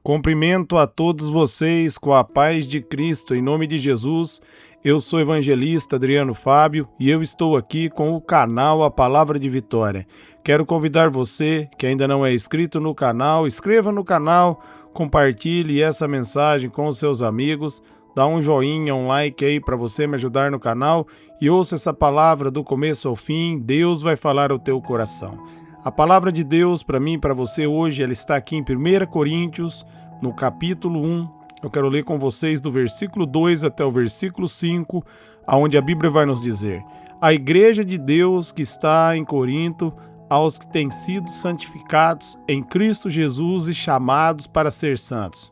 Cumprimento a todos vocês com a paz de Cristo, em nome de Jesus. Eu sou o evangelista Adriano Fábio e eu estou aqui com o canal A Palavra de Vitória. Quero convidar você que ainda não é inscrito no canal, inscreva no canal, compartilhe essa mensagem com os seus amigos, dá um joinha, um like aí para você me ajudar no canal e ouça essa palavra do começo ao fim. Deus vai falar ao teu coração. A palavra de Deus para mim e para você hoje, ela está aqui em 1 Coríntios, no capítulo 1. Eu quero ler com vocês do versículo 2 até o versículo 5, onde a Bíblia vai nos dizer: a igreja de Deus que está em Corinto, aos que têm sido santificados em Cristo Jesus e chamados para ser santos,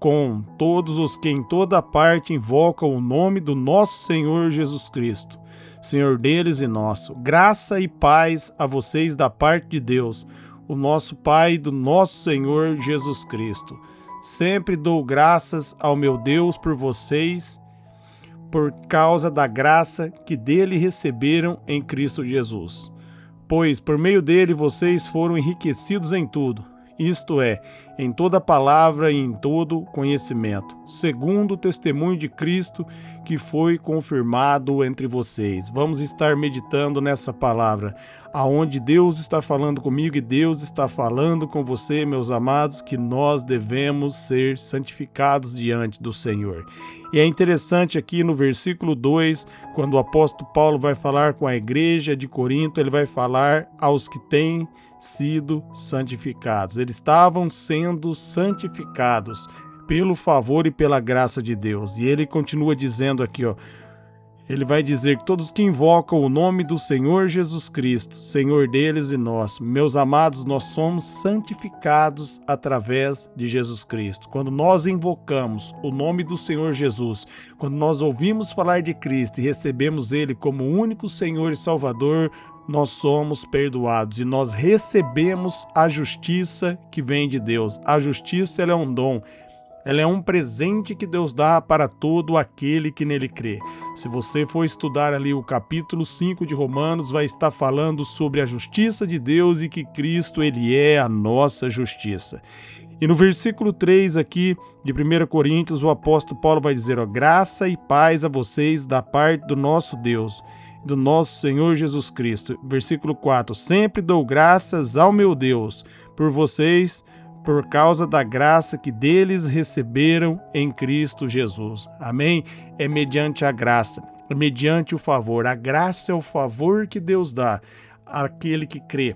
com todos os que em toda parte invocam o nome do nosso Senhor Jesus Cristo, Senhor deles e nosso. Graça e paz a vocês da parte de Deus, o nosso Pai e do nosso Senhor Jesus Cristo. Sempre dou graças ao meu Deus por vocês, por causa da graça que dele receberam em Cristo Jesus. Pois por meio dele vocês foram enriquecidos em tudo, isto é, em toda palavra e em todo conhecimento, segundo o testemunho de Cristo que foi confirmado entre vocês. Vamos estar meditando nessa palavra, aonde Deus está falando comigo e Deus está falando com você, meus amados, que nós devemos ser santificados diante do Senhor. E é interessante aqui no versículo 2, quando o apóstolo Paulo vai falar com a igreja de Corinto, ele vai falar aos que têm sido santificados. Eles estavam sendo santificados pelo favor e pela graça de Deus. E ele continua dizendo aqui, ele vai dizer que todos que invocam o nome do Senhor Jesus Cristo, Senhor deles e nosso, meus amados, nós somos santificados através de Jesus Cristo. Quando nós invocamos o nome do Senhor Jesus, quando nós ouvimos falar de Cristo e recebemos Ele como único Senhor e Salvador, nós somos perdoados e nós recebemos a justiça que vem de Deus. A justiça, ela é um dom. Ela é um presente que Deus dá para todo aquele que nele crê. Se você for estudar ali o capítulo 5 de Romanos, vai estar falando sobre a justiça de Deus e que Cristo, ele é a nossa justiça. E no versículo 3 aqui de 1 Coríntios, o apóstolo Paulo vai dizer, graça e paz a vocês da parte do nosso Deus, do nosso Senhor Jesus Cristo. Versículo 4, sempre dou graças ao meu Deus por vocês, por causa da graça que deles receberam em Cristo Jesus. Amém? É mediante a graça, é mediante o favor. A graça é o favor que Deus dá àquele que crê,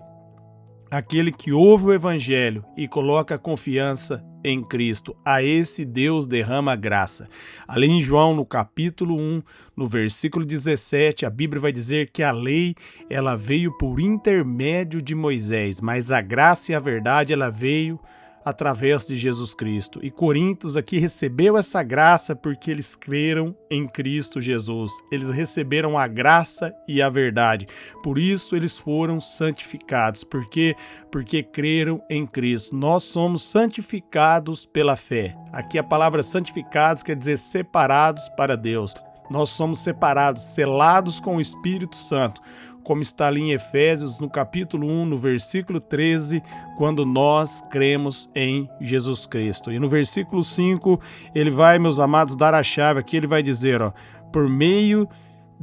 aquele que ouve o Evangelho e coloca a confiança em Cristo. A esse Deus derrama graça. Ali em João, no capítulo 1, no versículo 17, a Bíblia vai dizer que a lei, ela veio por intermédio de Moisés, mas a graça e a verdade, ela veio através de Jesus Cristo. E Coríntios aqui recebeu essa graça porque eles creram em Cristo Jesus. Eles receberam a graça e a verdade. Por isso eles foram santificados. Por quê? Porque creram em Cristo. Nós somos santificados pela fé. Aqui a palavra santificados quer dizer separados para Deus. Nós somos separados, selados com o Espírito Santo, como está ali em Efésios, no capítulo 1, no versículo 13, quando nós cremos em Jesus Cristo. E no versículo 5, ele vai, meus amados, dar a chave aqui, ele vai dizer, por meio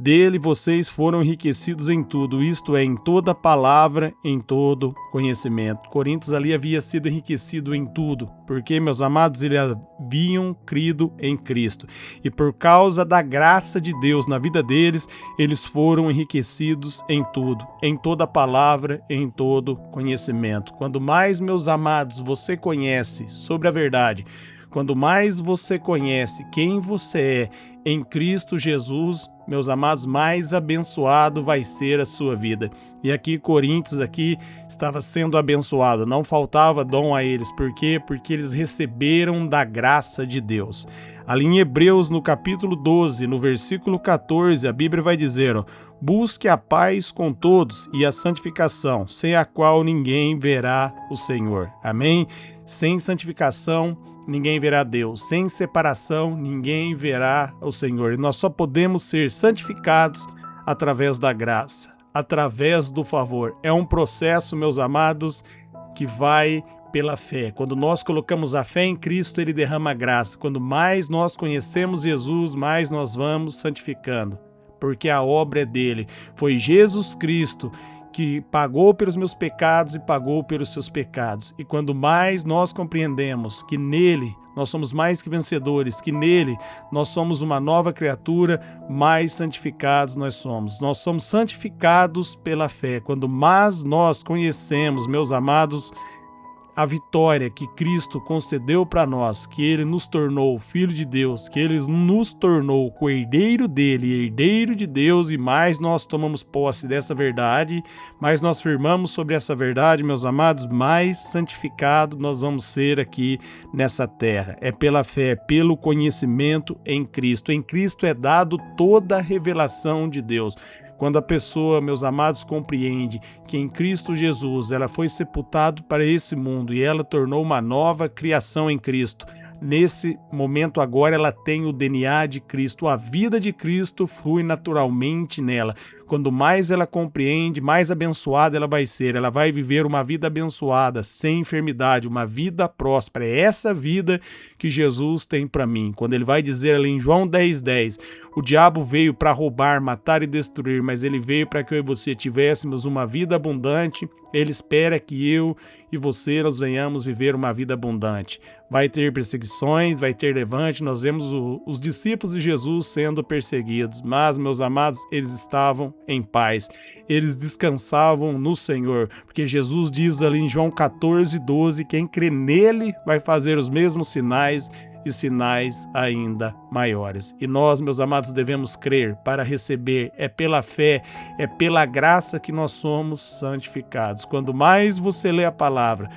dele vocês foram enriquecidos em tudo, isto é, em toda palavra, em todo conhecimento. Coríntios ali havia sido enriquecido em tudo, porque, meus amados, eles haviam crido em Cristo. E por causa da graça de Deus na vida deles, eles foram enriquecidos em tudo, em toda palavra, em todo conhecimento. Quando mais, meus amados, você conhece sobre a verdade, quando mais você conhece quem você é em Cristo Jesus, meus amados, mais abençoado vai ser a sua vida. E aqui Coríntios aqui estava sendo abençoado, não faltava dom a eles. Por quê? Porque eles receberam da graça de Deus. Ali em Hebreus, no capítulo 12, no versículo 14, a Bíblia vai dizer, busque a paz com todos e a santificação, sem a qual ninguém verá o Senhor. Amém? Sem santificação, ninguém verá Deus. Sem separação, ninguém verá o Senhor. E nós só podemos ser santificados através da graça, através do favor. É um processo, meus amados, que vai pela fé. Quando nós colocamos a fé em Cristo, Ele derrama graça. Quando mais nós conhecemos Jesus, mais nós vamos santificando, porque a obra é dele. Foi Jesus Cristo que pagou pelos meus pecados e pagou pelos seus pecados. E quando mais nós compreendemos que nele nós somos mais que vencedores, que nele nós somos uma nova criatura, mais santificados nós somos. Nós somos santificados pela fé. Quando mais nós conhecemos, meus amados, a vitória que Cristo concedeu para nós, que Ele nos tornou Filho de Deus, que Ele nos tornou co-herdeiro dEle, herdeiro de Deus, e mais nós tomamos posse dessa verdade, mais nós firmamos sobre essa verdade, meus amados, mais santificado nós vamos ser aqui nessa terra. É pela fé, pelo conhecimento em Cristo. Em Cristo é dado toda a revelação de Deus. Quando a pessoa, meus amados, compreende que em Cristo Jesus ela foi sepultada para esse mundo e ela tornou uma nova criação em Cristo, nesse momento agora ela tem o DNA de Cristo, a vida de Cristo flui naturalmente nela. Quando mais ela compreende, mais abençoada ela vai ser. Ela vai viver uma vida abençoada, sem enfermidade, uma vida próspera. É essa vida que Jesus tem para mim. Quando ele vai dizer ali em João 10:10, o diabo veio para roubar, matar e destruir, mas ele veio para que eu e você tivéssemos uma vida abundante. Ele espera que eu e você nós venhamos viver uma vida abundante. Vai ter perseguições, vai ter levante. Nós vemos os discípulos de Jesus sendo perseguidos, mas, meus amados, eles estavam em paz. Eles descansavam no Senhor, porque Jesus diz ali em João 14:12, quem crê nele vai fazer os mesmos sinais e sinais ainda maiores. E nós, meus amados, devemos crer para receber. É pela fé, é pela graça que nós somos santificados. Quando mais você lê a palavra,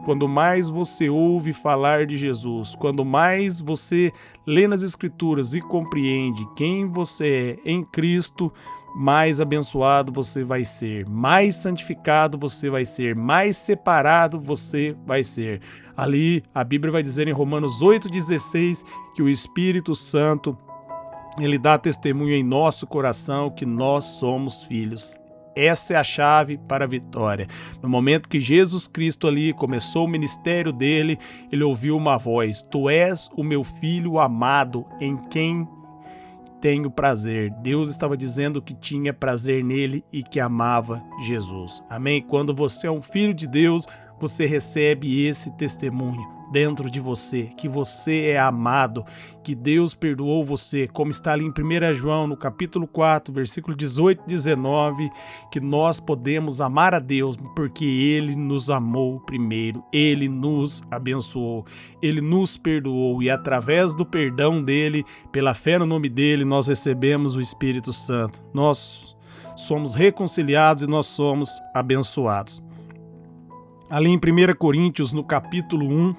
quando mais você ouve falar de Jesus, quando mais você lê nas Escrituras e compreende quem você é em Cristo, mais abençoado você vai ser, mais santificado você vai ser, mais separado você vai ser. Ali a Bíblia vai dizer em Romanos 8:16 que o Espírito Santo ele dá testemunho em nosso coração que nós somos filhos. Essa é a chave para a vitória. No momento que Jesus Cristo ali começou o ministério dele, ele ouviu uma voz: Tu és o meu filho amado, em quem tenho prazer. Deus estava dizendo que tinha prazer nele e que amava Jesus. Amém? Quando você é um filho de Deus, você recebe esse testemunho dentro de você, que você é amado, que Deus perdoou você, como está ali em 1 João, no capítulo 4, versículo 18 e 19, que nós podemos amar a Deus porque Ele nos amou primeiro, Ele nos abençoou, Ele nos perdoou e através do perdão dEle, pela fé no nome dEle, nós recebemos o Espírito Santo. Nós somos reconciliados e nós somos abençoados. Ali em 1 Coríntios, no capítulo 1,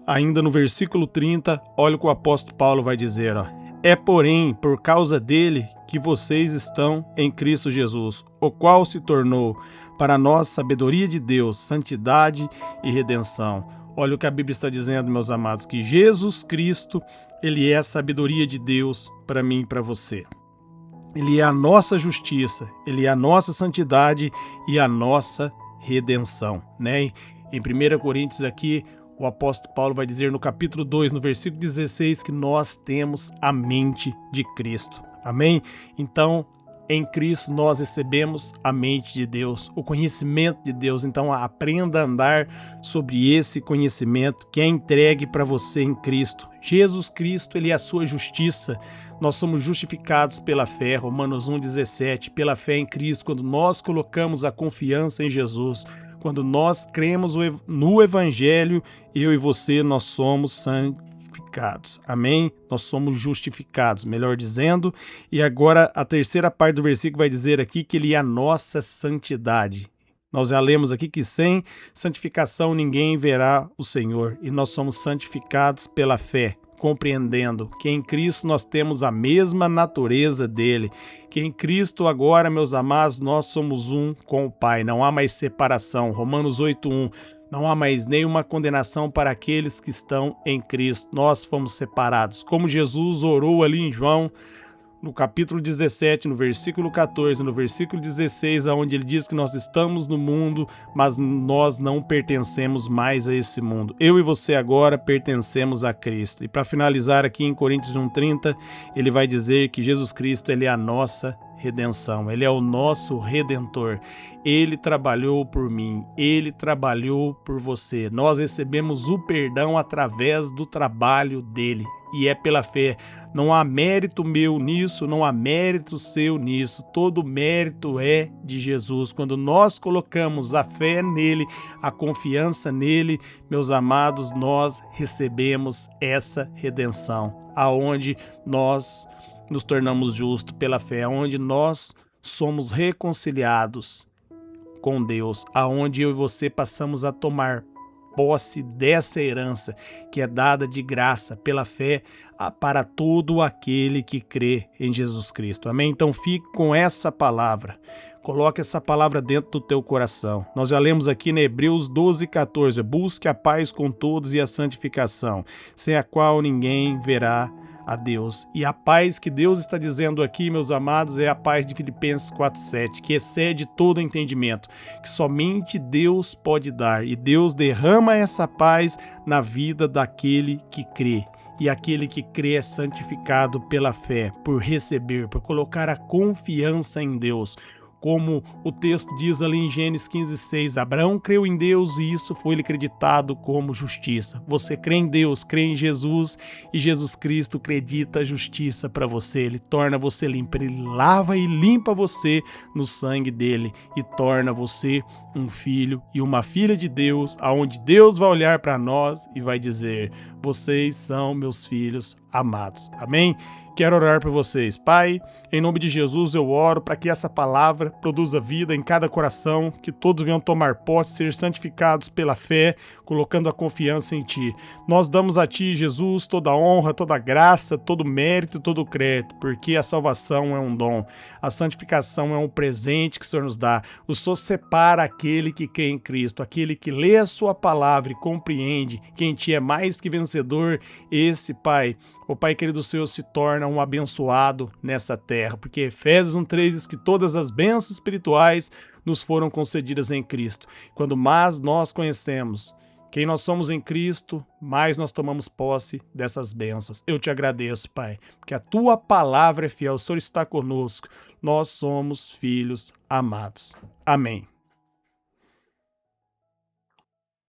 ainda no versículo 30, olha o que o apóstolo Paulo vai dizer. É, porém, por causa dele que vocês estão em Cristo Jesus, o qual se tornou para nós sabedoria de Deus, santidade e redenção. Olha o que a Bíblia está dizendo, meus amados, que Jesus Cristo, ele é a sabedoria de Deus para mim e para você. Ele é a nossa justiça, ele é a nossa santidade e a nossa redenção, né? Em 1 Coríntios aqui, o apóstolo Paulo vai dizer no capítulo 2, no versículo 16, que nós temos a mente de Cristo. Amém? Então, em Cristo nós recebemos a mente de Deus, o conhecimento de Deus. Então, aprenda a andar sobre esse conhecimento que é entregue para você em Cristo. Jesus Cristo, ele é a sua justiça. Nós somos justificados pela fé, Romanos 1:17, pela fé em Cristo, quando nós colocamos a confiança em Jesus. Quando nós cremos no Evangelho, eu e você, nós somos santificados. Amém? Nós somos justificados, melhor dizendo. E agora a terceira parte do versículo vai dizer aqui que ele é a nossa santidade. Nós já lemos aqui que sem santificação ninguém verá o Senhor. E nós somos santificados pela fé, compreendendo que em Cristo nós temos a mesma natureza dele, que em Cristo agora, meus amados, nós somos um com o Pai, não há mais separação. Romanos 8:1, não há mais nenhuma condenação para aqueles que estão em Cristo, nós fomos separados. Como Jesus orou ali em João, no capítulo 17, no versículo 14, no versículo 16, onde ele diz que nós estamos no mundo, mas nós não pertencemos mais a esse mundo. Eu e você agora pertencemos a Cristo. E para finalizar aqui em Coríntios 1:30, ele vai dizer que Jesus Cristo, ele é a nossa redenção, ele é o nosso redentor. Ele trabalhou por mim, ele trabalhou por você. Nós recebemos o perdão através do trabalho dele, e é pela fé. Não há mérito meu nisso, não há mérito seu nisso. Todo mérito é de Jesus. Quando nós colocamos a fé nele, a confiança nele, meus amados, nós recebemos essa redenção, aonde nós nos tornamos justos pela fé, aonde nós somos reconciliados com Deus, aonde eu e você passamos a tomar posse dessa herança que é dada de graça pela fé para todo aquele que crê em Jesus Cristo. Amém? Então fique com essa palavra. Coloque essa palavra dentro do teu coração. Nós já lemos aqui em Hebreus 12:14. Busque a paz com todos e a santificação, sem a qual ninguém verá a Deus. E a paz que Deus está dizendo aqui, meus amados, é a paz de Filipenses 4:7, que excede todo entendimento, que somente Deus pode dar. E Deus derrama essa paz na vida daquele que crê. E aquele que crê é santificado pela fé, por receber, por colocar a confiança em Deus. Como o texto diz ali em Gênesis 15:6, Abraão creu em Deus e isso foi-lhe acreditado como justiça. Você crê em Deus, crê em Jesus, e Jesus Cristo acredita a justiça para você. Ele torna você limpo, ele lava e limpa você no sangue dele e torna você um filho e uma filha de Deus, aonde Deus vai olhar para nós e vai dizer: vocês são meus filhos amados. Amém? Quero orar por vocês. Pai, em nome de Jesus eu oro para que essa palavra produza vida em cada coração, que todos venham tomar posse, ser santificados pela fé, colocando a confiança em Ti. Nós damos a Ti, Jesus, toda honra, toda graça, todo mérito e todo crédito, porque a salvação é um dom, a santificação é um presente que o Senhor nos dá. O Senhor separa aquele que crê em Cristo, aquele que lê a Sua palavra e compreende que em Ti é mais que vencedor. Esse, Pai, o Pai querido, o Senhor se torna um abençoado nessa terra, porque Efésios 1:3 diz que todas as bênçãos espirituais nos foram concedidas em Cristo. Quando mais nós conhecemos quem nós somos em Cristo, mais nós tomamos posse dessas bênçãos. Eu te agradeço, Pai, porque a Tua palavra é fiel, o Senhor está conosco. Nós somos filhos amados. Amém.